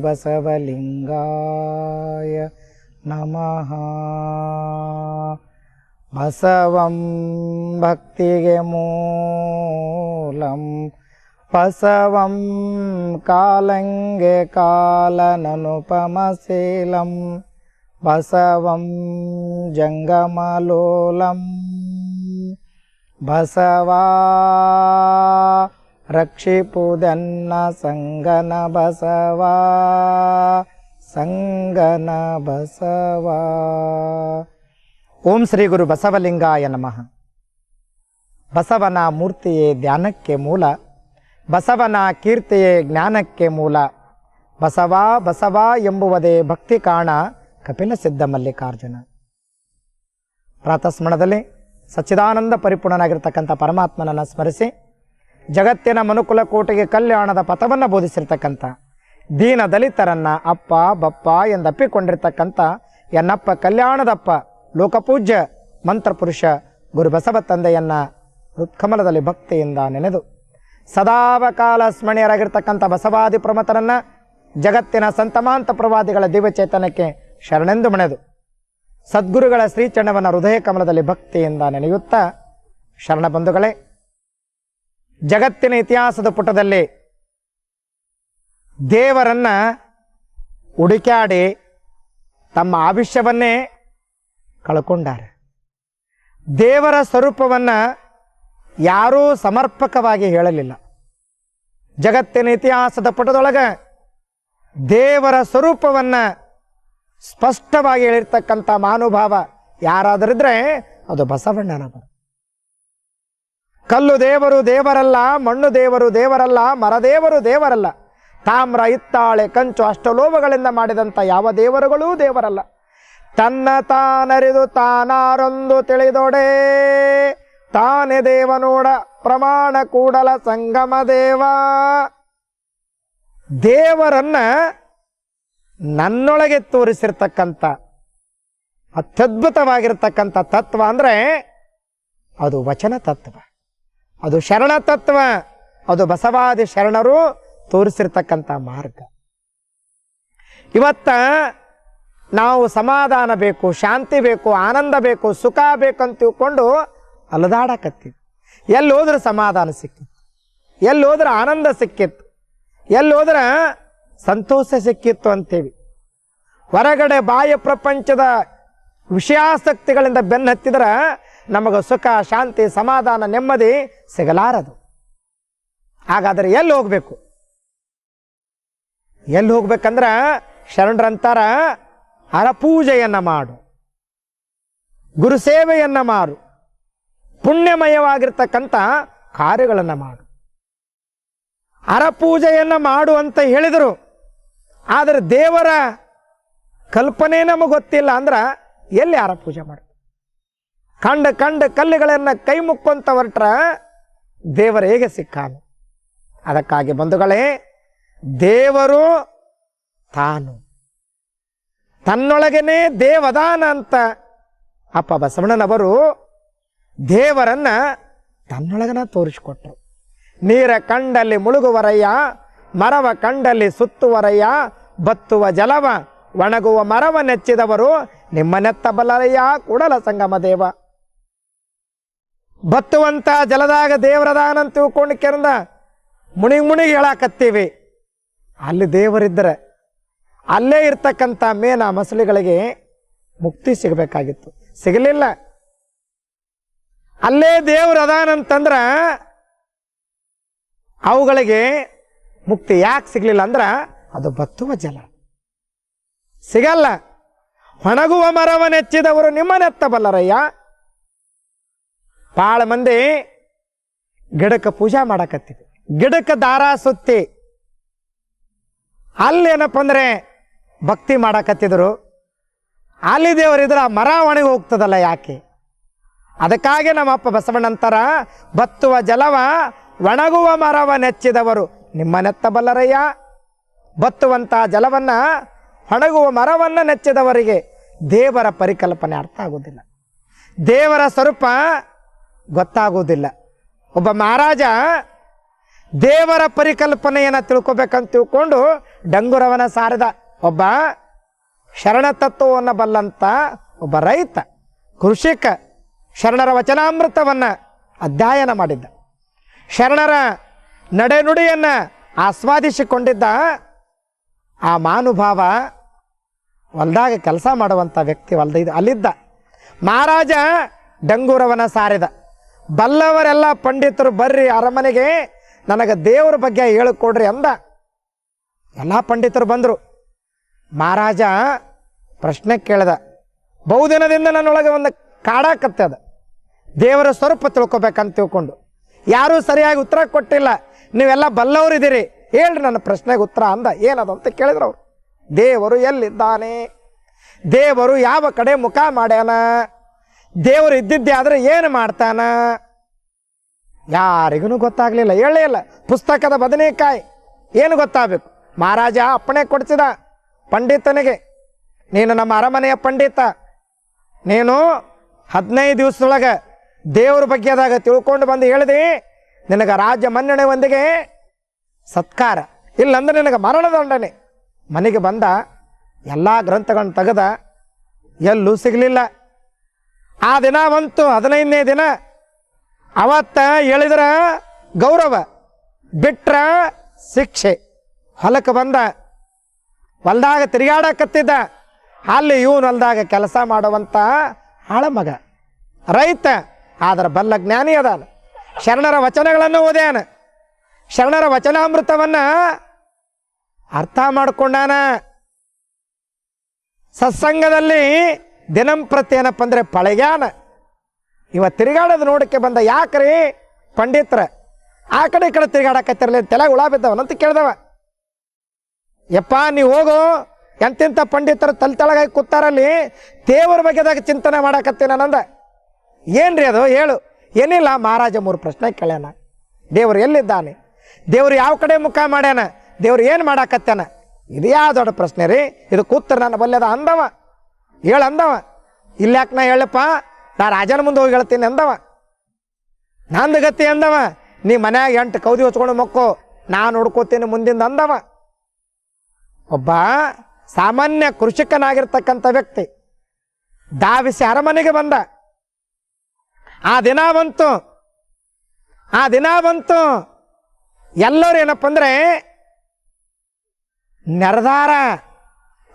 ಬಸವಲಿಂಗಾಯ ನಮಃ. ಬಸವಂ ಭಕ್ತಿಗೆ ಮೂಲಂ, ಬಸವಂ ಕಾಲಂಗೆ ಕಾಲನನುಪಮಶೀಲಂ, ಬಸವಂ ಜಂಗಮಲೋಲಂ. ಬಸವಾ ರಕ್ಷಿಪುದನ್ನ ಸಂಗನ ಬಸವಾ, ಸಂಗನ ಬಸವಾ. ಓಂ ಶ್ರೀ ಗುರು ಬಸವಲಿಂಗಾಯ ನಮಃ. ಬಸವನ ಮೂರ್ತಿಯೇ ಧ್ಯಾನಕ್ಕೆ ಮೂಲ, ಬಸವನ ಕೀರ್ತಿಯೇ ಜ್ಞಾನಕ್ಕೆ ಮೂಲ. ಬಸವ ಬಸವ ಎಂಬುವುದೇ ಭಕ್ತಿ ಕಾಣ ಕಪಿಲ ಸಿದ್ಧ ಮಲ್ಲಿಕಾರ್ಜುನ. ಪ್ರಾತಸ್ಮರಣದಲ್ಲಿ ಸಚ್ಚಿದಾನಂದ ಪರಿಪೂರ್ಣನಾಗಿರ್ತಕ್ಕಂಥ ಪರಮಾತ್ಮನನ್ನು ಸ್ಮರಿಸಿ, ಜಗತ್ತಿನ ಮನುಕುಲ ಕೋಟಿಗೆ ಕಲ್ಯಾಣದ ಪಥವನ್ನು ಬೋಧಿಸಿರ್ತಕ್ಕಂಥ ದೀನ ದಲಿತರನ್ನು ಅಪ್ಪ ಬಪ್ಪ ಎಂದಪ್ಪಿಕೊಂಡಿರ್ತಕ್ಕಂಥ ಎನ್ನಪ್ಪ ಕಲ್ಯಾಣದಪ್ಪ ಲೋಕಪೂಜ್ಯ ಮಂತ್ರಪುರುಷ ಗುರು ಬಸವ ತಂದೆಯನ್ನು ಹೃತ್ಕಮಲದಲ್ಲಿ ಭಕ್ತಿಯಿಂದ ನೆನೆದು ಸದಾವಕಾಲ ಸ್ಮರಣೀಯರಾಗಿರ್ತಕ್ಕಂಥ ಬಸವಾದಿ ಪ್ರಮತರನ್ನು ಜಗತ್ತಿನ ಸಂತಮಾಂತ ಪ್ರವಾದಿಗಳ ದಿವ್ಯಚೇತನಕ್ಕೆ ಶರಣೆಂದು ಮಣೆದು ಸದ್ಗುರುಗಳ ಶ್ರೀಚರಣವನ್ನು ಹೃದಯ ಕಮಲದಲ್ಲಿ ಭಕ್ತಿಯಿಂದ ನೆನೆಯುತ್ತಾ, ಶರಣ ಬಂಧುಗಳೇ, ಜಗತ್ತಿನ ಇತಿಹಾಸದ ಪುಟದಲ್ಲಿ ದೇವರನ್ನ ಹುಡುಕಾಡಿ ತಮ್ಮ ಆವಿಷ್ಯವನ್ನೇ ಕಳ್ಕೊಂಡಾರೆ. ದೇವರ ಸ್ವರೂಪವನ್ನು ಯಾರೂ ಸಮರ್ಪಕವಾಗಿ ಹೇಳಲಿಲ್ಲ. ಜಗತ್ತಿನ ಇತಿಹಾಸದ ಪುಟದೊಳಗೆ ದೇವರ ಸ್ವರೂಪವನ್ನು ಸ್ಪಷ್ಟವಾಗಿ ಹೇಳಿರ್ತಕ್ಕಂಥ ಮಹಾನುಭಾವ ಯಾರಾದರಿದ್ರೆ ಅದು ಬಸವಣ್ಣನವರು. ಕಲ್ಲು ದೇವರು ದೇವರಲ್ಲ, ಮಣ್ಣು ದೇವರು ದೇವರಲ್ಲ, ಮರದೇವರು ದೇವರಲ್ಲ, ತಾಮ್ರ ಹಿತ್ತಾಳೆ ಕಂಚು ಅಷ್ಟಲೋಭಗಳಿಂದ ಮಾಡಿದಂಥ ಯಾವ ದೇವರುಗಳೂ ದೇವರಲ್ಲ. ತನ್ನ ತಾನರಿದು ತಾನಾರೊಂದು ತಿಳಿದೊಡೆ, ತಾನೇ ದೇವನೋಡ ಪ್ರಮಾಣ ಕೂಡಲ ಸಂಗಮ ದೇವ. ದೇವರನ್ನ ನನ್ನೊಳಗೆ ತೋರಿಸಿರ್ತಕ್ಕಂಥ ಅತ್ಯದ್ಭುತವಾಗಿರ್ತಕ್ಕಂಥ ತತ್ವ ಅಂದರೆ ಅದು ವಚನ ತತ್ವ, ಅದು ಶರಣ ತತ್ವ, ಅದು ಬಸವಾದಿ ಶರಣರು ತೋರಿಸಿರ್ತಕ್ಕಂಥ ಮಾರ್ಗ. ಇವತ್ತ ನಾವು ಸಮಾಧಾನ ಬೇಕು, ಶಾಂತಿ ಬೇಕು, ಆನಂದ ಬೇಕು, ಸುಖ ಬೇಕಂತ ತಿಳ್ಕೊಂಡು ಅಲದಾಡಕತ್ತೀವಿ. ಎಲ್ಲಿ ಹೋದ್ರೆ ಸಮಾಧಾನ ಸಿಕ್ಕಿತ್ತು, ಎಲ್ಲಿ ಹೋದ್ರೆ ಆನಂದ ಸಿಕ್ಕಿತ್ತು, ಎಲ್ಲಿ ಹೋದ್ರೆ ಸಂತೋಷ ಸಿಕ್ಕಿತ್ತು ಅಂತೀವಿ. ಹೊರಗಡೆ ಬಾಹ್ಯ ಪ್ರಪಂಚದ ವಿಷಯಾಸಕ್ತಿಗಳಿಂದ ಬೆನ್ನು ಹತ್ತಿದ್ರೆ ನಮಗೆ ಸುಖ, ಶಾಂತಿ, ಸಮಾಧಾನ, ನೆಮ್ಮದಿ ಸಿಗಲಾರದು. ಹಾಗಾದರೆ ಎಲ್ಲಿ ಹೋಗ್ಬೇಕು? ಎಲ್ಲಿ ಹೋಗ್ಬೇಕಂದ್ರೆ ಶರಣರಂತಾರ ಹರಪೂಜೆಯನ್ನು ಮಾಡು, ಗುರು ಸೇವೆಯನ್ನು ಮಾಡು, ಪುಣ್ಯಮಯವಾಗಿರ್ತಕ್ಕಂಥ ಕಾರ್ಯಗಳನ್ನು ಮಾಡು. ಹರಪೂಜೆಯನ್ನು ಮಾಡು ಅಂತ ಹೇಳಿದರು, ಆದರೆ ದೇವರ ಕಲ್ಪನೆ ನಮಗೆ ಗೊತ್ತಿಲ್ಲ ಅಂದ್ರೆ ಎಲ್ಲಿ ಹರಪೂಜೆ ಮಾಡು? ಕಂಡ ಕಲ್ಲುಗಳನ್ನು ಕೈ ಮುಕ್ಕೊಂತ ಹೊರಟ್ರ ದೇವರು ಹೇಗೆ ಸಿಕ್ಕಾನು? ಅದಕ್ಕಾಗಿ ಬಂಧುಗಳೇ, ದೇವರು ತಾನು ತನ್ನೊಳಗೇನೆ ದೇವದಾನ ಅಂತ ಅಪ್ಪ ಬಸವಣ್ಣನವರು ದೇವರನ್ನ ತನ್ನೊಳಗನ ತೋರಿಸಿಕೊಟ್ರು. ನೀರ ಕಂಡಲ್ಲಿ ಮುಳುಗುವರಯ್ಯ, ಮರವ ಕಂಡಲ್ಲಿ ಸುತ್ತುವರಯ್ಯ, ಬತ್ತುವ ಜಲವ ಒಣಗುವ ಮರವ ನೆಚ್ಚಿದವರು ನಿಮ್ಮನೆತ್ತ ಬಲ್ಲರಯ್ಯ ಕೂಡಲ ಸಂಗಮ ದೇವ. ಬತ್ತುವಂತ ಜಲದಾಗ ದೇವರದಾನ ಅಂತ ತಿಳ್ಕೊಂಡು ಕೆರಂದ ಮುಣಿಗಿ ಹೇಳಾಕತ್ತೀವಿ. ಅಲ್ಲಿ ದೇವರಿದ್ದರೆ ಅಲ್ಲೇ ಇರ್ತಕ್ಕಂಥ ಮೇನ ಮಸಲಿಗಳಿಗೆ ಮುಕ್ತಿ ಸಿಗಬೇಕಾಗಿತ್ತು, ಸಿಗಲಿಲ್ಲ. ಅಲ್ಲೇ ದೇವರು ಅದಾನಂತಂದ್ರ ಅವುಗಳಿಗೆ ಮುಕ್ತಿ ಯಾಕೆ ಸಿಗಲಿಲ್ಲ ಅಂದ್ರ ಅದು ಬತ್ತುವ ಜಲ ಸಿಗಲ್ಲ. ಒಣಗುವ ಮರವ ನೆಚ್ಚಿದವರು ನಿಮ್ಮನೆತ್ತ ಬಲ್ಲರಯ್ಯ. ಭಾಳ ಮಂದಿ ಗಿಡಕ್ಕೆ ಪೂಜಾ ಮಾಡಕತ್ತಿದ್ವಿ, ಗಿಡಕ್ಕೆ ದಾರ ಸುತ್ತಿ ಅಲ್ಲೇನಪ್ಪ ಅಂದ್ರೆ ಭಕ್ತಿ ಮಾಡಕತ್ತಿದ್ರು. ಅಲ್ಲಿ ದೇವರಿದ್ರೆ ಆ ಮರ ಒಣಗಿ ಹೋಗ್ತದಲ್ಲ ಯಾಕೆ? ಅದಕ್ಕಾಗಿ ನಮ್ಮಪ್ಪ ಬಸವಣ್ಣಂತರ ಬತ್ತುವ ಜಲವ ಒಣಗುವ ಮರವ ನೆಚ್ಚಿದವರು ನಿಮ್ಮನೆತ್ತ ಬಲ್ಲರಯ್ಯ. ಬತ್ತುವಂಥ ಜಲವನ್ನ ಒಣಗುವ ಮರವನ್ನ ನೆಚ್ಚಿದವರಿಗೆ ದೇವರ ಪರಿಕಲ್ಪನೆ ಅರ್ಥ ಆಗುವುದಿಲ್ಲ, ದೇವರ ಸ್ವರೂಪ ಗೊತ್ತಾಗುವುದಿಲ್ಲ. ಒಬ್ಬ ಮಹಾರಾಜ ದೇವರ ಪರಿಕಲ್ಪನೆಯನ್ನು ತಿಳ್ಕೊಬೇಕಂತ ತಿಳ್ಕೊಂಡು ಡಂಗುರವನ ಸಾರಿದ ಒಬ್ಬ ಶರಣ ತತ್ವವನ್ನು ಬಲ್ಲಂತ ಒಬ್ಬ ರೈತ ಕೃಷಿಕ ಶರಣರ ವಚನಾಮೃತವನ್ನು ಅಧ್ಯಯನ ಮಾಡಿದ್ದ, ಶರಣರ ನಡೆನುಡಿಯನ್ನು ಆಸ್ವಾದಿಸಿಕೊಂಡಿದ್ದ ಆ ಮಹಾನುಭಾವ ಹೊಲ್ದಾಗ ಕೆಲಸ ಮಾಡುವಂಥ ವ್ಯಕ್ತಿ ಅಲ್ಲಿದ್ದ. ಮಹಾರಾಜ ಡಂಗೂರವನ ಸಾರಿದ, ಬಲ್ಲವರೆಲ್ಲ ಪಂಡಿತರು ಬರ್ರಿ ಅರಮನೆಗೆ, ನನಗೆ ದೇವರ ಬಗ್ಗೆ ಹೇಳಿಕೊಡ್ರಿ ಅಂದ. ಎಲ್ಲ ಪಂಡಿತರು ಬಂದರು. ಮಹಾರಾಜ ಪ್ರಶ್ನೆ ಕೇಳಿದ, ಬಹುದಿನದಿಂದ ನನ್ನೊಳಗೆ ಒಂದು ಕಾಡಾಕತ್ತದ, ದೇವರ ಸ್ವರೂಪ ತಿಳ್ಕೊಬೇಕಂತ ತಿಳ್ಕೊಂಡು ಯಾರೂ ಸರಿಯಾಗಿ ಉತ್ತರ ಕೊಟ್ಟಿಲ್ಲ, ನೀವೆಲ್ಲ ಬಲ್ಲವರಿದ್ದೀರಿ, ಹೇಳ್ರಿ ನನ್ನ ಪ್ರಶ್ನೆಗೆ ಉತ್ತರ ಅಂದ. ಏನದು ಅಂತ ಕೇಳಿದ್ರು ಅವರು. ದೇವರು ಎಲ್ಲಿದ್ದಾನೆ, ದೇವರು ಯಾವ ಕಡೆ ಮುಖ ಮಾಡ್ಯಾನ, ದೇವರು ಇದ್ದಿದ್ದೆ ಆದರೆ ಏನು ಮಾಡ್ತಾನ, ಯಾರಿಗೂ ಗೊತ್ತಾಗಲಿಲ್ಲ, ಹೇಳೇ ಇಲ್ಲ. ಪುಸ್ತಕದ ಬದನೆಕಾಯಿ ಏನು ಗೊತ್ತಾಗಬೇಕು. ಮಹಾರಾಜ ಅಪ್ಪಣೆ ಕೊಡಿಸಿದ ಪಂಡಿತನಿಗೆ, ನೀನು ನಮ್ಮ ಅರಮನೆಯ ಪಂಡಿತ, ನೀನು 15 ದಿವಸದೊಳಗೆ ದೇವ್ರ ಬಗ್ಗೆದಾಗ ತಿಳ್ಕೊಂಡು ಬಂದು ಹೇಳಿದೆ, ನಿನಗೆ ರಾಜ್ಯ ಮನ್ನಣೆ ಒಂದಿಗೆ ಸತ್ಕಾರ, ಇಲ್ಲಂದ್ರೆ ನಿನಗೆ ಮರಣದಂಡನೆ. ಮನೆಗೆ ಬಂದ, ಎಲ್ಲ ಗ್ರಂಥಗಳನ್ನು ತೆಗೆದ, ಎಲ್ಲೂ ಸಿಗಲಿಲ್ಲ. ಆ ದಿನ ಬಂತು 15ನೇ ದಿನ. ಅವತ್ತ ಹೇಳಿದ್ರ ಗೌರವ, ಬಿಟ್ರ ಶಿಕ್ಷೆ. ಹೊಲಕ್ಕೆ ಬಂದ, ಹೊಲ್ದಾಗ ತಿರುಗಾಡಕತ್ತಿದ್ದ. ಅಲ್ಲಿ ಇವನು ಹೊಲ್ದಾಗ ಕೆಲಸ ಮಾಡುವಂಥ ಆಳಮಗ ರೈತ, ಆದ್ರೆ ಬಲ್ಲ ಜ್ಞಾನಿ ಅದಾನ. ಶರಣರ ವಚನಗಳನ್ನು ಓದ್ಯಾನ, ಶರಣರ ವಚನಾಮೃತವನ್ನು ಅರ್ಥ ಮಾಡಿಕೊಂಡಾನ. ಸತ್ಸಂಗದಲ್ಲಿ ದಿನಂಪ್ರತಿ ಏನಪ್ಪ ಅಂದರೆ ಪಳಗ್ಯಾನ. ಇವ ತಿರುಗಾಡೋದು ನೋಡಕ್ಕೆ ಬಂದ. ಯಾಕ್ರಿ ಪಂಡಿತರ ಆ ಕಡೆ ಈ ಕಡೆ ತಿರುಗಾಡಕತ್ತಿರಲಿ, ತಲೆ ಹುಳ ಬಿದ್ದವನಂತ ಕೇಳ್ದವ. ಯಪ್ಪ ನೀವು ಹೋಗು, ಎಂತೆಂಥ ಪಂಡಿತರು ತಲೆತಳಗಾಗಿ ಕೂತಾರಲ್ಲಿ ದೇವರ ಬಗ್ಗೆದಾಗ ಚಿಂತನೆ ಮಾಡಕತ್ತೀನಿ ನಂದ. ಏನ್ರಿ ಅದು ಹೇಳು. ಏನಿಲ್ಲ, ಮಹಾರಾಜ 3 ಪ್ರಶ್ನೆ ಕೇಳ್ಯಾನ. ದೇವರು ಎಲ್ಲಿದ್ದಾನೆ, ದೇವರು ಯಾವ ಕಡೆ ಮುಖ ಮಾಡ್ಯಾನ, ದೇವ್ರು ಏನು ಮಾಡಾಕತ್ತಾನ, ಇದು ಯಾವ ದೊಡ್ಡ ಪ್ರಶ್ನೆ ರೀ, ಇದು ಕೂತ್ತರ ನನ್ನ ಬಲ್ಯದ ಅಂದವ. ಅಂದವ. ಇಲ್ಲಾಕ ನಾ ಹೇಳಪ್ಪ, ನಾ ರಾಜನ ಮುಂದೆ ಹೋಗಿ ಹೇಳ್ತೀನಿ ಅಂದವ. ನಂದು ಗತಿ ಅಂದವ. ನೀ ಮನ್ಯಾಗ 8 ಕೌದಿ ಹೊಚ್ಕೊಂಡು ಮಕ್ಕೋ, ನಾನು ನೋಡ್ಕೋತೀನಿ ಮುಂದಿಂದ ಅಂದವ. ಒಬ್ಬ ಸಾಮಾನ್ಯ ಕೃಷಿಕನಾಗಿರ್ತಕ್ಕಂಥ ವ್ಯಕ್ತಿ ಧಾವಿಸಿ ಅರಮನೆಗೆ ಬಂದ. ಆ ದಿನ ಬಂತು. ಎಲ್ಲರೂ ಏನಪ್ಪ ಅಂದರೆ ನೆರೆದಾರ,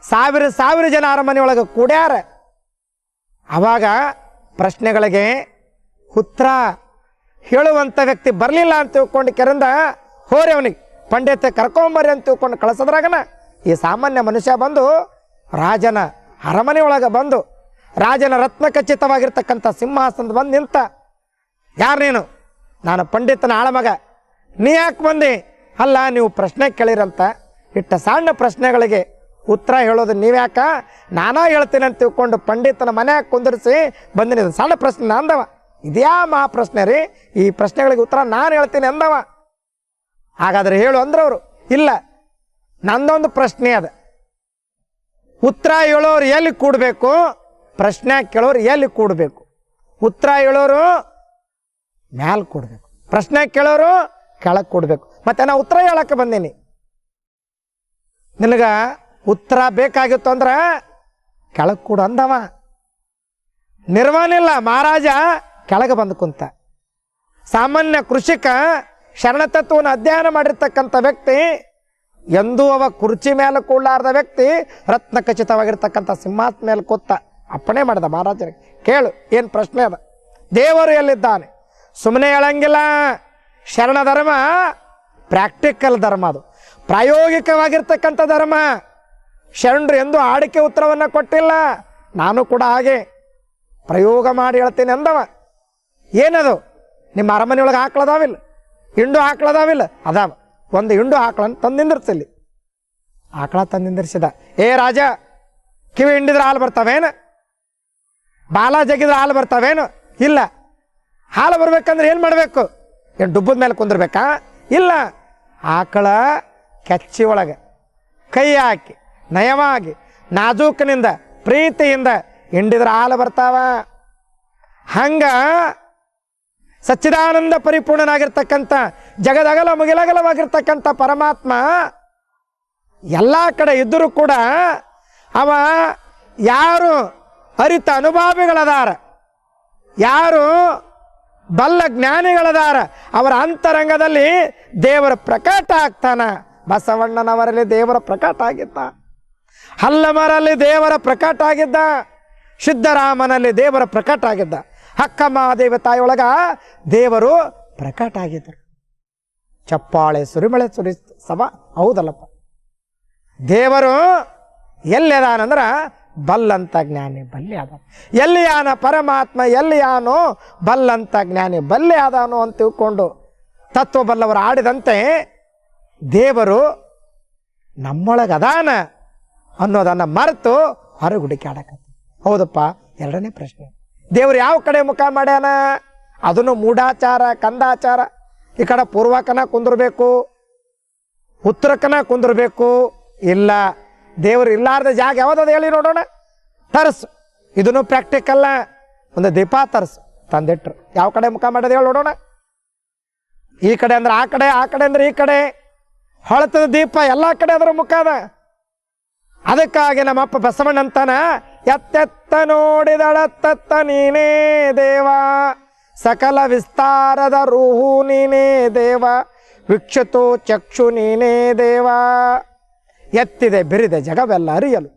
ಸಾವಿರ ಜನ ಅರಮನೆಯೊಳಗೆ ಕೂಡ್ಯಾರ. ಆವಾಗ ಪ್ರಶ್ನೆಗಳಿಗೆ ಉತ್ತರ ಹೇಳುವಂಥ ವ್ಯಕ್ತಿ ಬರಲಿಲ್ಲ ಅಂತ ತಿಳ್ಕೊಂಡು ಕೆರಂದ ಹೋರಿ ಅವನಿಗೆ ಪಂಡಿತ ಕರ್ಕೊಂಬರ್ರಿ ಅಂತ ತಿಳ್ಕೊಂಡು ಕಳಿಸೋದ್ರಾಗನ ಈ ಸಾಮಾನ್ಯ ಮನುಷ್ಯ ಬಂದು ರಾಜನ ಅರಮನೆಯೊಳಗೆ ಬಂದು ರಾಜನ ರತ್ನಖಚಿತವಾಗಿರ್ತಕ್ಕಂಥ ಸಿಂಹಾಸನದ ಬಂದು ನಿಂತ. ಯಾರು ನೀನು? ನಾನು ಪಂಡಿತನ ಆಳಮಗ. ನೀ ಯಾಕೆ ಬಂದಿ? ಅಲ್ಲ, ನೀವು ಪ್ರಶ್ನೆ ಕೇಳಿರಂತ. ಇಟ್ಟ ಸಣ್ಣ ಪ್ರಶ್ನೆಗಳಿಗೆ ಉತ್ತರ ಹೇಳೋದು ನೀವ್ಯಾಕ? ನಾನಾ ಹೇಳ್ತೀನಿ ಅಂತ ತಿಳ್ಕೊಂಡು ಪಂಡಿತನ ಮನೆಯಾಗ ಕುಂದಿರಿಸಿ ಬಂದಿನಿ. ಸಣ್ಣ ಪ್ರಶ್ನೆ ಅಂದವ. ಇದ್ಯಾ ಮಹಾ ಪ್ರಶ್ನೆ ರೀ, ಈ ಪ್ರಶ್ನೆಗಳಿಗೆ ಉತ್ತರ ನಾನು ಹೇಳ್ತೀನಿ ಅಂದವ. ಹಾಗಾದ್ರೆ ಹೇಳು ಅಂದ್ರವರು. ಇಲ್ಲ, ನಂದೊಂದು ಪ್ರಶ್ನೆ ಅದ. ಉತ್ತರ ಹೇಳೋರು ಎಲ್ಲಿ ಕೂಡಬೇಕು, ಪ್ರಶ್ನೆ ಕೇಳೋರು ಎಲ್ಲಿ ಕೂಡಬೇಕು? ಉತ್ತರ ಹೇಳೋರು ಮ್ಯಾಲೆ ಕೂಡಬೇಕು, ಪ್ರಶ್ನೆ ಕೇಳೋರು ಕೆಳಗೆ ಕೂಡಬೇಕು. ಮತ್ತೆ ನಾ ಉತ್ತರ ಹೇಳಕ್ಕೆ ಬಂದೀನಿ. ನಿನಗ ಉತ್ತರ ಬೇಕಾಗಿತ್ತು ಅಂದ್ರೆ ಕೆಳಗೆ ಕೂಡ ಅಂದವ. ನಿರ್ವಾಣಿಲ್ಲ, ಮಹಾರಾಜ ಕೆಳಗೆ ಬಂದು ಕುಂತ. ಸಾಮಾನ್ಯ ಕೃಷಿಕ ಶರಣತತ್ವವನ್ನು ಅಧ್ಯಯನ ಮಾಡಿರ್ತಕ್ಕಂಥ ವ್ಯಕ್ತಿ, ಎಂದೂ ಅವ ಕುರ್ಚಿ ಮೇಲೆ ಕೂಡಲಾರ್ದ ವ್ಯಕ್ತಿ ರತ್ನಖಚಿತವಾಗಿರ್ತಕ್ಕಂಥ ಸಿಂಹಾಸನ ಮೇಲೆ ಕೂತ ಅಪ್ಪಣೆ ಮಾಡಿದ ಮಹಾರಾಜರಿಗೆ. ಕೇಳು, ಏನು ಪ್ರಶ್ನೆ ಅದ? ದೇವರು ಎಲ್ಲಿದ್ದಾನೆ? ಸುಮ್ಮನೆ ಹೇಳಂಗಿಲ್ಲ. ಶರಣ ಧರ್ಮ ಪ್ರಾಕ್ಟಿಕಲ್ ಧರ್ಮ, ಅದು ಪ್ರಾಯೋಗಿಕವಾಗಿರ್ತಕ್ಕಂಥ ಧರ್ಮ. ಶರಣರು ಎಂದೂ ಆಡಿಕೆ ಉತ್ತರವನ್ನು ಕೊಟ್ಟಿಲ್ಲ. ನಾನು ಕೂಡ ಹಾಗೆ ಪ್ರಯೋಗ ಮಾಡಿ ಹೇಳ್ತೀನಿ ಅಂದವ. ಏನದು? ನಿಮ್ಮ ಅರಮನೆಯೊಳಗೆ ಹಾಕ್ಳದಾವಿಲ್ಲ, ಹಿಂಡು ಹಾಕ್ಳದಾವಿಲ್ಲ? ಅದಾವ. ಒಂದು ಹಿಂಡು ಹಾಕ್ಳನ್ನು ತಂದಿಂದಿರ್ಸಲಿ. ಆಕಳ ತಂದಿಂದಿರ್ಸಿದ. ಏ ರಾಜ, ಕಿವಿ ಹಿಂಡಿದ್ರೆ ಹಾಲು ಬರ್ತಾವೇನು? ಬಾಲ ಜಗಿದ್ರೆ ಹಾಲು ಬರ್ತಾವೇನು? ಇಲ್ಲ. ಹಾಲು ಬರ್ಬೇಕಂದ್ರೆ ಏನು ಮಾಡಬೇಕು? ಏನು ಡುಬ್ಬದ ಮೇಲೆ ಕುಂದಿರ್ಬೇಕಾ? ಇಲ್ಲ. ಆಕಳ ಕೆಚ್ಚಿ ಒಳಗೆ ಕೈ ಹಾಕಿ ನಯವಾಗಿ ನಾಜೂಕಿನಿಂದ ಪ್ರೀತಿಯಿಂದ ಹಿಂಡಿದ್ರೆ ಹಾಲು ಬರ್ತಾವ. ಹಂಗ ಸಚ್ಚಿದಾನಂದ ಪರಿಪೂರ್ಣನಾಗಿರ್ತಕ್ಕಂಥ ಜಗದಗಲ ಮುಗಿಲಗಲವಾಗಿರ್ತಕ್ಕಂಥ ಪರಮಾತ್ಮ ಎಲ್ಲ ಕಡೆ ಇದ್ದರೂ ಕೂಡ ಅವ ಯಾರು ಅರಿತ ಅನುಭಾವಿಗಳದಾರ, ಯಾರು ಬಲ್ಲ ಜ್ಞಾನಿಗಳದಾರ, ಅವರ ಅಂತರಂಗದಲ್ಲಿ ದೇವರ ಪ್ರಕಟ ಆಗ್ತಾನ. ಬಸವಣ್ಣನವರಲ್ಲಿ ದೇವರ ಪ್ರಕಟ ಆಗಿದ್ದ, ಹಲ್ಲಮರಲ್ಲಿ ದೇವರ ಪ್ರಕಟ ಆಗಿದ್ದ, ಸಿದ್ದರಾಮನಲ್ಲಿ ದೇವರ ಪ್ರಕಟ ಆಗಿದ್ದ, ಅಕ್ಕಮಹಾದೇವಿ ತಾಯಿಯೊಳಗ ದೇವರು ಪ್ರಕಟ ಆಗಿದ್ದರು. ಚಪ್ಪಾಳೆ ಸುರಿಮಳೆ ಸುರಿ ಸಭಾ ಹೌದಲ್ಲಪ್ಪ. ದೇವರು ಎಲ್ಲಿದಾನಂದ್ರ ಬಲ್ಲಂತ ಜ್ಞಾನಿ ಬಲ್ಲೆ ಅದ. ಎಲ್ಲಿಯಾನ ಪರಮಾತ್ಮ, ಎಲ್ಲಿಯಾನೋ ಬಲ್ಲಂತ ಜ್ಞಾನಿ ಬಲ್ಲೆ ಅದಾನೋ ಅಂತ ತಿಳ್ಕೊಂಡು ತತ್ವ ಬಲ್ಲವರು ಆಡಿದಂತೆ ದೇವರು ನಮ್ಮೊಳಗದಾನ ಅನ್ನೋದನ್ನು ಮರೆತು ಹೊರಗುಡಿಕೆ ಆಡಕತ್ತ. ಹೌದಪ್ಪ. ಎರಡನೇ ಪ್ರಶ್ನೆ, ದೇವರು ಯಾವ ಕಡೆ ಮುಖ ಮಾಡ್ಯಾನ? ಅದನ್ನು ಮೂಢಾಚಾರ, ಕಂದಾಚಾರ. ಈ ಕಡೆ ಪೂರ್ವಕನ ಕುಂದಿರ್ಬೇಕು, ಉತ್ತರಕ್ಕನ ಕುಂದಿರ್ಬೇಕು? ಇಲ್ಲ. ದೇವರು ಇಲ್ಲಾರ್ದ ಜಾಗ ಯಾವುದದು ಹೇಳಿ ನೋಡೋಣ. ತರ್ಸು. ಇದನ್ನು ಪ್ರಾಕ್ಟಿಕಲ್ಲ. ಒಂದು ದೀಪ ತರ್ಸು ತಂದಿಟ್ರು, ಯಾವ ಕಡೆ ಮುಖ ಮಾಡೋದು ಹೇಳಿ ನೋಡೋಣ. ಈ ಕಡೆ ಅಂದ್ರೆ ಆ ಕಡೆ, ಆ ಕಡೆ ಅಂದ್ರೆ ಈ ಕಡೆ. ಹೊಳತದ ದೀಪ ಎಲ್ಲ ಕಡೆ ಅದರ ಮುಖ ಅದ. ಅದಕ್ಕಾಗಿ ನಮ್ಮಪ್ಪ ಬಸವಣ್ಣ ಅಂತಾನ, ಎತ್ತೆತ್ತ ನೋಡಿದಳತ್ತತ್ತ ನೀನೇ ದೇವ, ಸಕಲ ವಿಸ್ತಾರದ ರೂಹು ನೀನೇ ದೇವ, ವೀಕ್ಷತೋ ಚಕ್ಷು ನೀನೇ ದೇವ. ಎತ್ತಿದೆ ಬಿರಿದೆ ಜಗವೆಲ್ಲ ಅರಿಯಲು,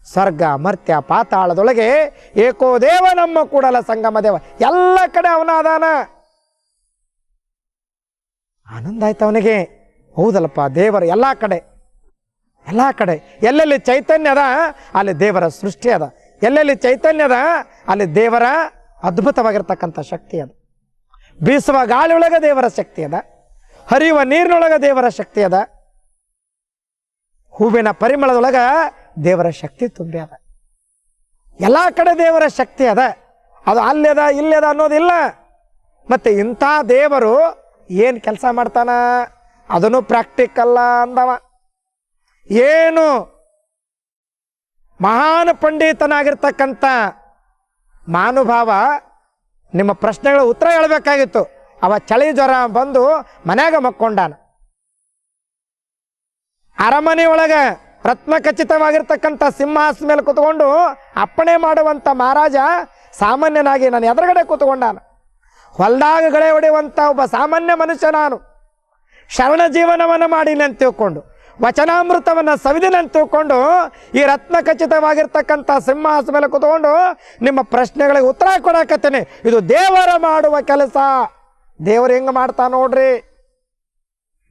ಸ್ವರ್ಗ ಮರ್ತ್ಯ ಪಾತಾಳದೊಳಗೆ ಏಕೋ ದೇವ ನಮ್ಮ ಕೂಡಲ ಸಂಗಮ ದೇವ. ಎಲ್ಲ ಕಡೆ ಅವನ ಅದಾನ. ಆನಂದ ಆಯ್ತು ಅವನಿಗೆ. ಹೌದಲ್ಲಪ್ಪ, ದೇವರು ಎಲ್ಲ ಕಡೆ, ಎಲ್ಲ ಕಡೆ. ಎಲ್ಲೆಲ್ಲಿ ಚೈತನ್ಯ ಅದ ಅಲ್ಲಿ ದೇವರ ಸೃಷ್ಟಿ ಅದ. ಎಲ್ಲೆಲ್ಲಿ ಚೈತನ್ಯ ಅದ ಅಲ್ಲಿ ದೇವರ ಅದ್ಭುತವಾಗಿರ್ತಕ್ಕಂಥ ಶಕ್ತಿ ಅದ. ಬೀಸುವ ಗಾಳಿಯೊಳಗೆ ದೇವರ ಶಕ್ತಿ ಅದ, ಹರಿಯುವ ನೀರಿನೊಳಗೆ ದೇವರ ಶಕ್ತಿ ಅದ, ಹೂವಿನ ಪರಿಮಳದೊಳಗ ದೇವರ ಶಕ್ತಿ ತುಂಬಿ ಅದ. ಎಲ್ಲ ಕಡೆ ದೇವರ ಶಕ್ತಿ ಅದ. ಅದು ಅಲ್ಲದ ಇಲ್ಲದ ಅನ್ನೋದಿಲ್ಲ. ಮತ್ತೆ ಇಂಥ ದೇವರು ಏನು ಕೆಲಸ ಮಾಡ್ತಾನ? ಅದನ್ನು ಪ್ರಾಕ್ಟಿಕಲ್ಲ ಅಂದವ. ಏನು ಮಹಾನ್ ಪಂಡಿತನಾಗಿರ್ತಕ್ಕಂಥ ಮಹಾನುಭಾವ ನಿಮ್ಮ ಪ್ರಶ್ನೆಗಳ ಉತ್ತರ ಹೇಳಬೇಕಾಗಿತ್ತು. ಅವ ಚಳಿ ಜ್ವರ ಬಂದು ಮನ್ಯಾಗ ಮಕ್ಕೊಂಡಾನ. ಅರಮನೆಯೊಳಗ ರತ್ನಖಚಿತವಾಗಿರ್ತಕ್ಕಂಥ ಸಿಂಹಾಸನ ಮೇಲೆ ಕೂತ್ಕೊಂಡು ಅಪ್ಪಣೆ ಮಾಡುವಂಥ ಮಹಾರಾಜ ಸಾಮಾನ್ಯನಾಗಿ ನಾನು ಎದುರುಗಡೆ ಕೂತ್ಕೊಂಡಾನ. ಹೊಲ್ದಾಗ ಗಳೆ ಹೊಡೆಯುವಂಥ ಒಬ್ಬ ಸಾಮಾನ್ಯ ಮನುಷ್ಯ ನಾನು. ಶರಣ ಜೀವನವನ್ನು ಮಾಡೀನಿ ಅಂತ ತಿಳ್ಕೊಂಡು, ವಚನಾಮೃತವನ್ನು ಸವಿದಿನ ಅಂತ ತಿಳ್ಕೊಂಡು, ಈ ರತ್ನಖಚಿತವಾಗಿರ್ತಕ್ಕಂಥ ಸಿಂಹಾಸನ ಮೇಲೆ ಕೂತ್ಕೊಂಡು ನಿಮ್ಮ ಪ್ರಶ್ನೆಗಳಿಗೆ ಉತ್ತರ ಕೊಡಕತ್ತೇನೆ. ಇದು ದೇವರ ಮಾಡುವ ಕೆಲಸ. ದೇವರು ಹೆಂಗೆ ಮಾಡ್ತಾ ನೋಡ್ರಿ.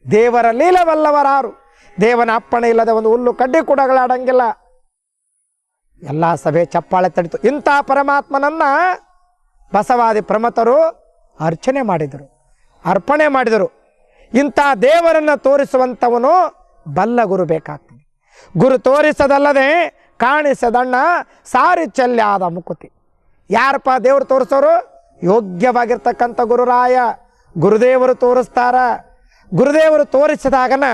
ದೇವರ ಲೀಲವಲ್ಲವರಾರು, ದೇವನ ಅಪ್ಪಣೆ ಇಲ್ಲದೆ ಒಂದು ಹುಲ್ಲು ಕಡ್ಡಿ ಕೂಡಗಳಾಡಂಗಿಲ್ಲ. ಎಲ್ಲ ಸಭೆ ಚಪ್ಪಾಳೆ ತಡಿತು. ಇಂಥ ಪರಮಾತ್ಮನನ್ನ ಬಸವಾದಿ ಪ್ರಮತರು ಅರ್ಚನೆ ಮಾಡಿದರು, ಅರ್ಪಣೆ ಮಾಡಿದರು. ಇಂಥ ದೇವರನ್ನು ತೋರಿಸುವಂಥವನು ಬಲ್ಲ ಗುರು ಬೇಕಾಗ್ತದೆ. ಗುರು ತೋರಿಸದಲ್ಲದೆ ಕಾಣಿಸದಣ್ಣ ಸಾರಿ ಚೆಲ್ಲಾದ ಮುಕುತಿ. ಯಾರಪ್ಪ ದೇವರು ತೋರಿಸೋರು? ಯೋಗ್ಯವಾಗಿರ್ತಕ್ಕಂಥ ಗುರುರಾಯ, ಗುರುದೇವರು ತೋರಿಸ್ತಾರ. ಗುರುದೇವರು ತೋರಿಸಿದಾಗನ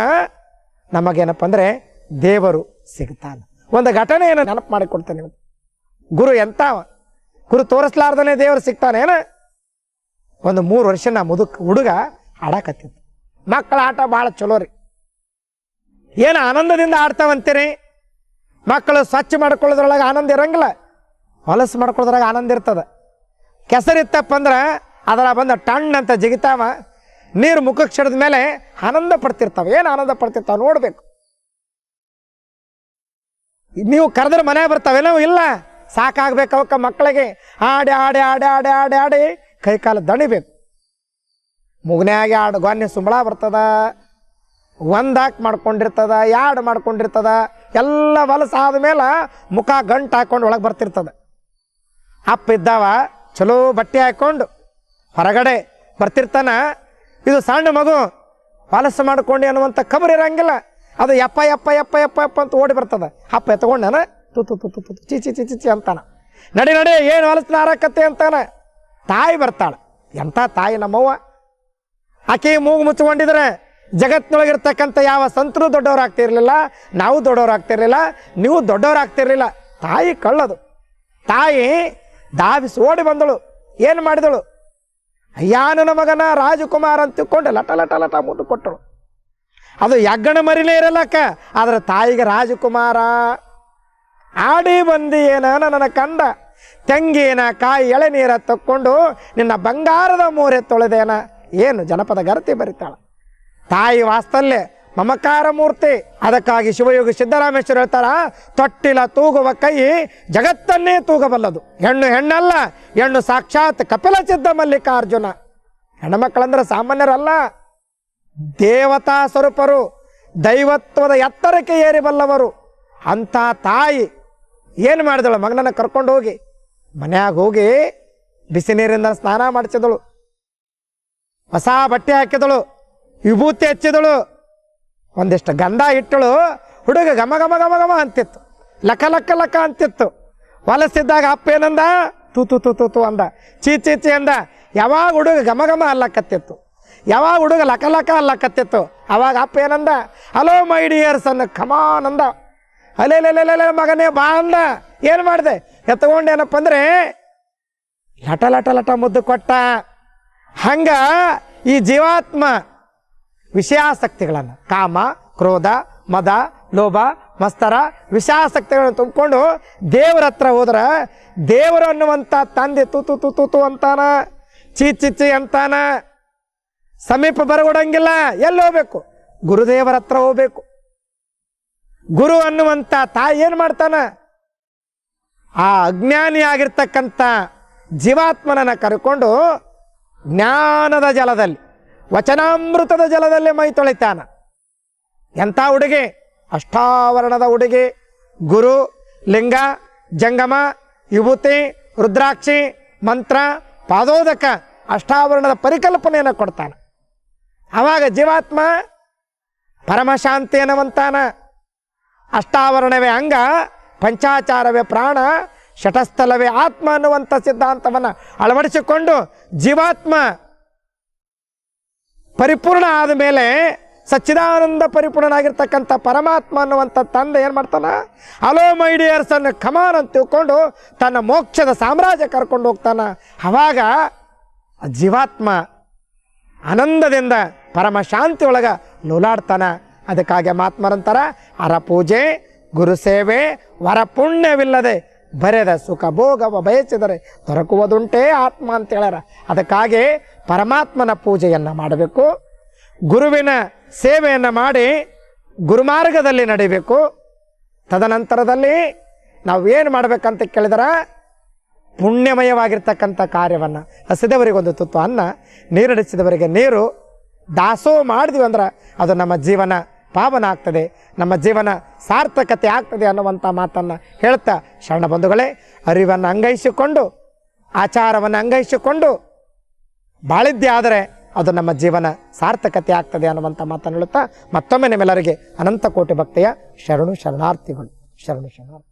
ನಮಗೇನಪ್ಪ ಅಂದರೆ ದೇವರು ಸಿಗ್ತಾನೆ. ಒಂದು ಘಟನೆಯನ್ನು ನೆನಪು ಮಾಡಿಕೊಡ್ತೇನೆ. ಗುರು ಎಂಥವ? ಗುರು ತೋರಿಸ್ಲಾರ್ದನೇ ದೇವರು ಸಿಗ್ತಾನೇನ? ಒಂದು 3 ವರ್ಷನ ಹುಡುಗ ಆಡಕತ್ತಿತ್ತು. ಮಕ್ಕಳ ಆಟ ಭಾಳ ಚಲೋ ರೀ. ಏನು ಆನಂದದಿಂದ ಆಡ್ತಾವಂತೀರಿ? ಮಕ್ಕಳು ಸ್ವಚ್ಛ ಮಾಡ್ಕೊಳ್ಳೋದ್ರೊಳಗೆ ಆನಂದ ಇರಂಗಿಲ್ಲ, ಹೊಲಸು ಮಾಡ್ಕೊಳ್ಳೋದ್ರಾಗ ಆನಂದ ಇರ್ತದೆ. ಕೆಸರಿತ್ತಪ್ಪ ಅಂದ್ರೆ ಅದರ ಬಂದ ಟಣ್ ಅಂತ ಜಿಗಿತಾವ, ನೀರು ಮುಖಕ್ಕೆ ಸಿಡಿದ ಮೇಲೆ ಆನಂದ ಪಡ್ತಿರ್ತಾವೆ. ಏನು ಆನಂದ ಪಡ್ತಿರ್ತಾವೆ ನೋಡ್ಬೇಕು. ನೀವು ಕರೆದ್ರೆ ಮನೆ ಬರ್ತಾವೇನೋ? ಇಲ್ಲ, ಸಾಕಾಗ್ಬೇಕು ಅವಕ್ಕ ಮಕ್ಕಳಿಗೆ. ಆಡಿ ಆಡಿ ಆಡಿ ಆಡಿ ಆಡಿ ಆಡಿ ಕೈಕಾಲು ದಣಿಬೇಕು. ಮುಗ್ನ್ಯಾಗೆ ಆಡು ಗೊನ್ನೆ ಸುಂಬಳ ಬರ್ತದ, ಒಂದಾಕ್ ಮಾಡ್ಕೊಂಡಿರ್ತದ, ಎರಡು ಮಾಡ್ಕೊಂಡಿರ್ತದ. ಎಲ್ಲ ಹೊಲಸಾದ ಮೇಲೆ ಮುಖ ಗಂಟು ಹಾಕೊಂಡು ಒಳಗೆ ಬರ್ತಿರ್ತದ. ಅಪ್ಪ ಇದ್ದಾವ ಚಲೋ ಬಟ್ಟೆ ಹಾಕ್ಕೊಂಡು ಹೊರಗಡೆ ಬರ್ತಿರ್ತಾನ. ಇದು ಸಣ್ಣ ಮಗು ಹೊಲಸು ಮಾಡ್ಕೊಂಡು ಅನ್ನುವಂಥ ಖಬರ್ ಇರಂಗಿಲ್ಲ. ಅದು ಯಪ್ಪ ಯಪ್ಪ ಯಪ್ಪ ಯಪ್ಪ ಯಪ್ಪ ಅಂತ ಓಡಿ ಬರ್ತದ. ಅಪ್ಪ ಎತ್ಕೊಂಡಾನ, ತು ತು ತು ತು ಚಿಚಿ ಚಿಚಿ ಚಿ ಅಂತಾನ. ನಡಿ ನಡಿ ಏನು ಹೊಲಸನ ಹಾರಕತ್ತೆ ಅಂತಾನ. ತಾಯಿ ಬರ್ತಾಳ. ಎಂಥ ತಾಯಿ ನಮ್ಮವ್ವ. ಆಕೆ ಮೂಗು ಮುಚ್ಕೊಂಡಿದ್ರೆ ಜಗತ್ತಿನೊಳಗಿರ್ತಕ್ಕಂಥ ಯಾವ ಸಂತರು ದೊಡ್ಡವರಾಗ್ತಿರ್ಲಿಲ್ಲ, ನಾವು ದೊಡ್ಡವರಾಗ್ತಿರ್ಲಿಲ್ಲ, ನೀವು ದೊಡ್ಡವರಾಗ್ತಿರ್ಲಿಲ್ಲ. ತಾಯಿ ಕಳ್ಳದು. ತಾಯಿ ಧಾವಿಸಿ ಓಡಿ ಬಂದಳು. ಏನು ಮಾಡಿದಳು? ಅಯ್ಯಾನನ ಮಗನ ರಾಜಕುಮಾರ ಅಂತ ತಿಳ್ಕೊಂಡು ಲಟ ಲಟ ಲಟ ಮುದ್ದು ಕೊಟ್ಟಳು. ಅದು ಯಗ್ಗಣ ಮರಿನೇ ಇರಲಕ್ಕ, ಆದರೆ ತಾಯಿಗೆ ರಾಜಕುಮಾರ. ಆಡಿ ಬಂದಿ ಏನ ನನ್ನ ಕಂದ, ತೆಂಗಿನ ಕಾಯಿ ಎಳೆನೀರ ತಕ್ಕೊಂಡು ನಿನ್ನ ಬಂಗಾರದ ಮೂರೆ ತೊಳೆದೇನ. ಏನು ಜನಪದ ಗರತಿ ಬರಿತಾಳ. ತಾಯಿ ವಾಸ್ತಲ್ಯ ಮಮಕಾರ ಮೂರ್ತಿ. ಅದಕ್ಕಾಗಿ ಶಿವಯೋಗಿ ಸಿದ್ದರಾಮೇಶ್ವರ ಹೇಳ್ತಾರ, ತೊಟ್ಟಿಲ ತೂಗುವ ಕೈ ಜಗತ್ತನ್ನೇ ತೂಗಬಲ್ಲದು. ಹೆಣ್ಣು ಹೆಣ್ಣಲ್ಲ, ಹೆಣ್ಣು ಸಾಕ್ಷಾತ್ ಕಪಿಲ ಸಿದ್ಧ ಮಲ್ಲಿಕಾರ್ಜುನ. ಹೆಣ್ಣುಮಕ್ಕಳಂದ್ರೆ ಸಾಮಾನ್ಯರಲ್ಲ, ದೇವತಾ ಸ್ವರೂಪರು, ದೈವತ್ವದ ಎತ್ತರಕ್ಕೆ ಏರಿಬಲ್ಲವರು. ಅಂಥ ತಾಯಿ ಏನು ಮಾಡಿದಳು, ಮಗನನ್ನು ಕರ್ಕೊಂಡು ಹೋಗಿ ಮನ್ಯಾಗ ಹೋಗಿ ಬಿಸಿ ನೀರಿಂದ ಸ್ನಾನ ಮಾಡಿಸಿದಳು, ಹೊಸ ಬಟ್ಟೆ ಹಾಕಿದಳು, ವಿಭೂತಿ ಹಚ್ಚಿದಳು, ಒಂದಿಷ್ಟು ಗಂಧ ಇಟ್ಟಳು. ಹುಡುಗ ಘಮ ಘಮ ಘಮ ಘಮ ಅಂತಿತ್ತು, ಲಕ ಲಕ್ಕ ಲಕ್ಕ ಅಂತಿತ್ತು. ಹೊಲಸಿದ್ದಾಗ ಅಪ್ಪ ಏನಂದ, ತೂ ತು ತು ತು ತು ಅಂದ, ಚೀ ಚೀ ಚಿ ಅಂದ. ಯಾವಾಗ ಹುಡುಗ ಘಮ ಘಮ ಅಲ್ಲಕತ್ತಿತ್ತು, ಯಾವಾಗ ಹುಡುಗ ಲಕ ಲಕ ಅಲ್ಲಕತ್ತಿತ್ತು, ಅವಾಗ ಅಪ್ಪ ಏನಂದ, ಹಲೋ ಮೈ ಡಿಯರ್ಸ್ ಅನ್ನ ಕಮಾನ್ ಅಂದ. ಅಲ್ಲೆಲ್ಲೆಲ್ಲೆಲ್ಲ ಮಗನೇ ಬಾ ಅಂದ. ಏನು ಮಾಡಿದೆ, ಎತ್ಕೊಂಡೇನಪ್ಪ ಅಂದರೆ ಲಟ ಲಟ ಲಟ ಮುದ್ದು ಕೊಟ್ಟ. ಹಂಗ ಈ ಜೀವಾತ್ಮ ವಿಷಯಾಸಕ್ತಿಗಳನ್ನು, ಕಾಮ, ಕ್ರೋಧ, ಮದ, ಲೋಭ, ಮತ್ಸರ, ವಿಷಯಾಸಕ್ತಿಗಳನ್ನು ತುಂಬಿಕೊಂಡು ದೇವರ ಹತ್ರ ಹೋದ್ರೆ ದೇವರು ಅನ್ನುವಂಥ ತಂದೆ ತೂತು ತೂತು ತು ಅಂತಾನ, ಚೀಚಿಚ್ಚಿ ಅಂತಾನ. ಸಮೀಪ ಬರಗೊಡಂಗಿಲ್ಲ. ಎಲ್ಲಿ ಹೋಗ್ಬೇಕು, ಗುರುದೇವರ ಹತ್ರ ಹೋಗ್ಬೇಕು. ಗುರು ಅನ್ನುವಂಥ ತಾಯಿ ಏನು ಮಾಡ್ತಾನ, ಆ ಅಜ್ಞಾನಿಯಾಗಿರ್ತಕ್ಕಂಥ ಜೀವಾತ್ಮನನ್ನು ಕರ್ಕೊಂಡು ಜ್ಞಾನದ ಜಲದಲ್ಲಿ, ವಚನಾಮೃತದ ಜಲದಲ್ಲಿ ಮೈ ತೊಳಿತಾನ. ಎಂಥ ಹುಡುಗಿ, ಅಷ್ಟಾವರಣದ ಹುಡುಗಿ. ಗುರು, ಲಿಂಗ, ಜಂಗಮ, ವಿಭೂತಿ, ರುದ್ರಾಕ್ಷಿ, ಮಂತ್ರ, ಪಾದೋದಕ, ಅಷ್ಟಾವರಣದ ಪರಿಕಲ್ಪನೆಯನ್ನು ಕೊಡ್ತಾನೆ. ಆವಾಗ ಜೀವಾತ್ಮ ಪರಮಶಾಂತಿ ಅನ್ನುವಂತಾನ. ಅಷ್ಟಾವರಣವೇ ಅಂಗ, ಪಂಚಾಚಾರವೇ ಪ್ರಾಣ, ಶಟಸ್ಥಲವೇ ಆತ್ಮ ಅನ್ನುವಂಥ ಸಿದ್ಧಾಂತವನ್ನು ಅಳವಡಿಸಿಕೊಂಡು ಜೀವಾತ್ಮ ಪರಿಪೂರ್ಣ ಆದ ಮೇಲೆ ಸಚ್ಚಿದಾನಂದ ಪರಿಪೂರ್ಣನಾಗಿರ್ತಕ್ಕಂಥ ಪರಮಾತ್ಮ ಅನ್ನುವಂಥ ತಂದೆ ಏನು ಮಾಡ್ತಾನ, ಹಲೋ ಮೈ ಡಿಯರ್ಸ್ ಅನ್ನು ಕಮಾನ್ ಅಂತ ತಿಳ್ಕೊಂಡು ತನ್ನ ಮೋಕ್ಷದ ಸಾಮ್ರಾಜ್ಯ ಕರ್ಕೊಂಡು ಹೋಗ್ತಾನ. ಆವಾಗ ಜೀವಾತ್ಮ ಆನಂದದಿಂದ ಪರಮ ಶಾಂತಿ ಒಳಗೆ ಲೋಲಾಡ್ತಾನ. ಅದಕ್ಕಾಗಿ ಮಾತ್ಮರಂತರ ಹರ ಪೂಜೆ, ಗುರು ಸೇವೆ, ವರ ಪುಣ್ಯವಿಲ್ಲದೆ ಬರೆದ ಸುಖ ಭೋಗವ ಬಯಸಿದರೆ ದೊರಕುವುದುಂಟೇ ಆತ್ಮ ಅಂತ ಹೇಳ್ಯಾರ. ಅದಕ್ಕಾಗಿ ಪರಮಾತ್ಮನ ಪೂಜೆಯನ್ನು ಮಾಡಬೇಕು, ಗುರುವಿನ ಸೇವೆಯನ್ನು ಮಾಡಿ ಗುರುಮಾರ್ಗದಲ್ಲಿ ನಡಿಬೇಕು. ತದನಂತರದಲ್ಲಿ ನಾವು ಏನು ಮಾಡಬೇಕಂತ ಕೇಳಿದರೆ ಪುಣ್ಯಮಯವಾಗಿರ್ತಕ್ಕಂಥ ಕಾರ್ಯವನ್ನು, ಹಸಿದವರಿಗೊಂದು ತುತ್ತು ಅನ್ನ, ನೀರಡಿಸಿದವರಿಗೆ ನೀರು ದಾಸೋ ಮಾಡಿದ್ವಿ ಅಂದ್ರೆ ಅದು ನಮ್ಮ ಜೀವನ ಪಾವನ ಆಗ್ತದೆ, ನಮ್ಮ ಜೀವನ ಸಾರ್ಥಕತೆ ಆಗ್ತದೆ ಅನ್ನುವಂಥ ಮಾತನ್ನು ಹೇಳ್ತಾ, ಶರಣ ಬಂಧುಗಳೇ, ಅರಿವನ್ನು ಅಂಗೈಸಿಕೊಂಡು ಆಚಾರವನ್ನು ಅಂಗೈಸಿಕೊಂಡು ಬಾಳಿದ್ದೆ ಆದರೆ ಅದು ನಮ್ಮ ಜೀವನ ಸಾರ್ಥಕತೆ ಆಗ್ತದೆ ಅನ್ನುವಂಥ ಮಾತನ್ನು ಹೇಳುತ್ತಾ ಮತ್ತೊಮ್ಮೆ ನಿಮ್ಮೆಲ್ಲರಿಗೆ ಅನಂತ ಕೋಟಿ ಭಕ್ತಿಯ ಶರಣು ಶರಣಾರ್ಥಿಗಳು. ಶರಣು ಶರಣಾರ್ಥಿ.